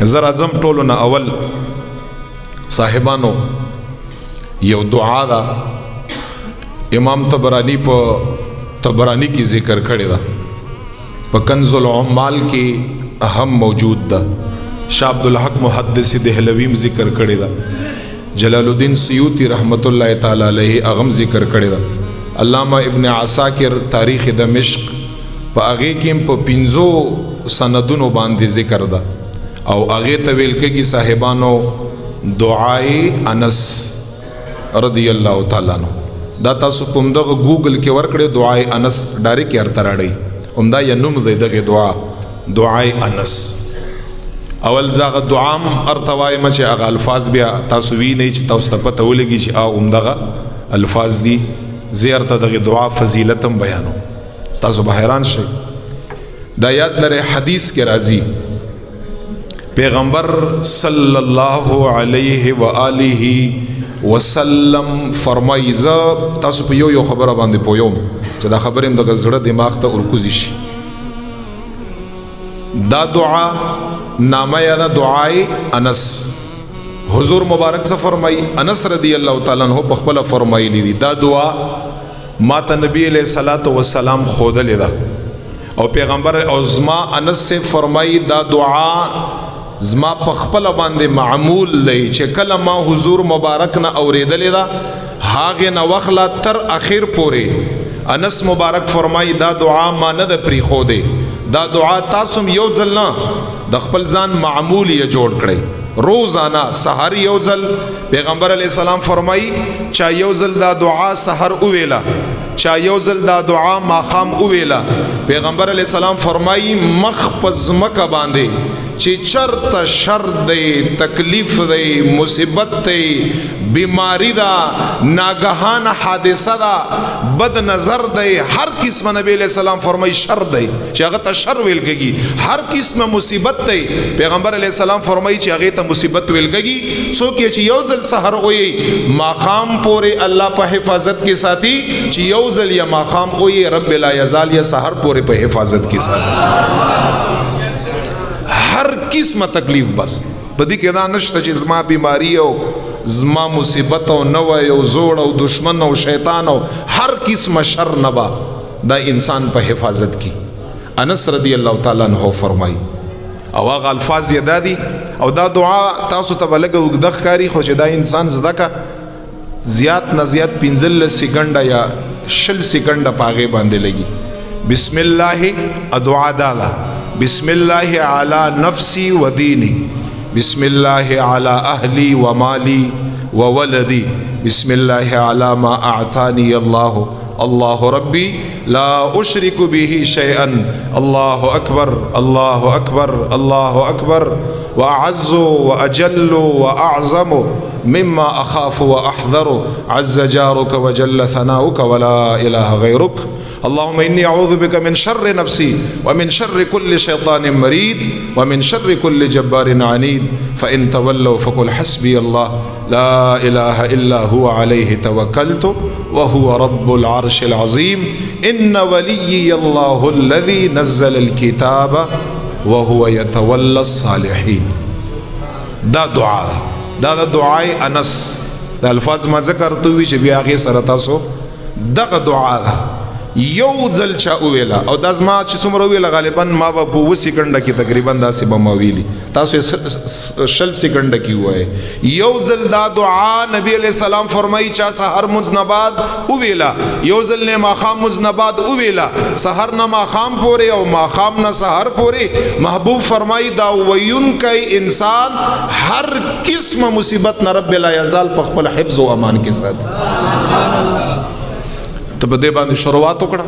زر اعظم ټولو نه اول صاحبانو یو دعا دا امام طبرانی په طبرانی کی ذکر کړی دا په کنز العمال کې اهم موجود دا شاه عبدالحق محدث دهلویم ذکر کړی دا جلال الدین سیوطی رحمت الله تعالی علیہ اغم ذکر کړی دا علامہ ابن عساکر تاریخ دمشق په هغه کې په 5 سندونو باندې ذکر دا او هغه ته ویل کېږي صاحبانو دعای انس رضی الله تعالی عنہ دا تاسو کوم دغه گوگل کې ورکړئ دعای انس ډایرکټ یې ارته راړئ همدا یې نوم دی دغه دعا دعای انس اول زاغه دعام ارتوای مچ هغه الفاظ بیا تاسو وی نه چې تاسو ته پته ولګي چې همدغه الفاظ دي زیارت دغه دعا فضیلتم بیانو تاسو به حیران شئ دا یاد لري حدیث کې راځي پیغمبر صلی الله علیه و آله وسلم فرمایي ز تاسو په یو خبره باندې پویوم چې دا خبره هم د زړه دماغ ته ورکوزي شي دا دعا نامه یا دا دعای انس حضور مبارک سے فرمائی انس رضی اللہ تعالیٰ عنہ بخبل فرمائی لی دی دا دعا ما تا نبی علیہ الصلوۃ والسلام خود لیدا او پیغمبر او زما انس سے فرمائی دا دعا زما پخپل باندې معمول لئی چې کله ما حضور مبارک نه اوریدلې دا هاغه نه وخلا تر اخر پورې انس مبارک فرمای دا دعا ما نه د پری خو دی دا دعا تاسو یو ځل نه د خپل ځان معمول یې جوړ کړئ روزانه سحر یو ځل پیغمبر علی السلام فرمای چا یو ځل دا دعا سحر اویلا چا یو ځل دا دعا ماخام اویلا پیغمبر علی السلام فرمای مخفز مکه باندې چې چرته شر دی تکلیف دی مصیبت دی بیماری دا ناگہان حادثه دا بد نظر دی هر قسم نبی علیہ السلام فرمای شر دی چې هغه ته شر ویل کېږي هر قسم مصیبت دی پیغمبر علیہ السلام فرمای چې هغه ته مصیبت ویل کېږي څوک چې یو ځل سحر وي ماقام پورې الله په حفاظت کې ساتي چې یو ځل یا ماقام وي رب لا یزال یا سحر پورې په حفاظت کې ساتي ہر قسم تکلیف بس بدی کې دا نشته چې زما بیماری او زما مصیبت او نو او زوړ او دشمن او شیطان او هر قسم شر نبا دا انسان په حفاظت کی انس رضی الله تعالی عنہ فرمای او هغه الفاظ یې دادي او دا دعا تاسو ته بلګه وګدخ کاری خو چې دا انسان زدکا زیات نه زیات 15 سکند یا 20 سکند پاغه باندې لګي بسم الله ادعا دالا بسم الله على نفسي وديني بسم الله على أهلي ومالي وولدي بسم الله على ما أعطاني الله الله ربي لا أشرك به شيئا الله أكبر الله أكبر الله أكبر وأعز وأجل وأعظم مما أخاف وأحذر عز جارك وجل ثناؤك ولا إله غيرك اللهم إني أعوذ بك من شر نفسي ومن شر كل شيطان مريد ومن شر كل جبار عنيد فإن تولوا فقل حسبي الله لا إله إلا هو عليه توكلت وهو رب العرش العظيم إن وليي الله الذي نزل الكتاب وهو يتولى الصالحين دا دعا دا دعای انس دا الفاظ ما ذکرتوی چې بیا هغه سره تاسو دغه دعا یو ځل چا ویلا او دا زما چې څومره ویلا غالبا ما په 2 سکند کې تقریبا داسې به ما ویلی تاسو 6 سکند کې وای یو ځل دا دعا نبی علیہ السلام فرمایي چا سحر مزنباد ویلا یو ځل نه ماخام مزنباد ویلا سحر نه ماخام پورې او ماخام نه سحر پورې محبوب فرمایي دا وین کوي انسان هر قسم مصیبت نه رب لا یزال په خپل حفظ او امان کې ساتي ته په دې باندې شروعات وکړه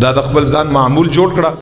دا د خپل ځان معمول جوړ کړه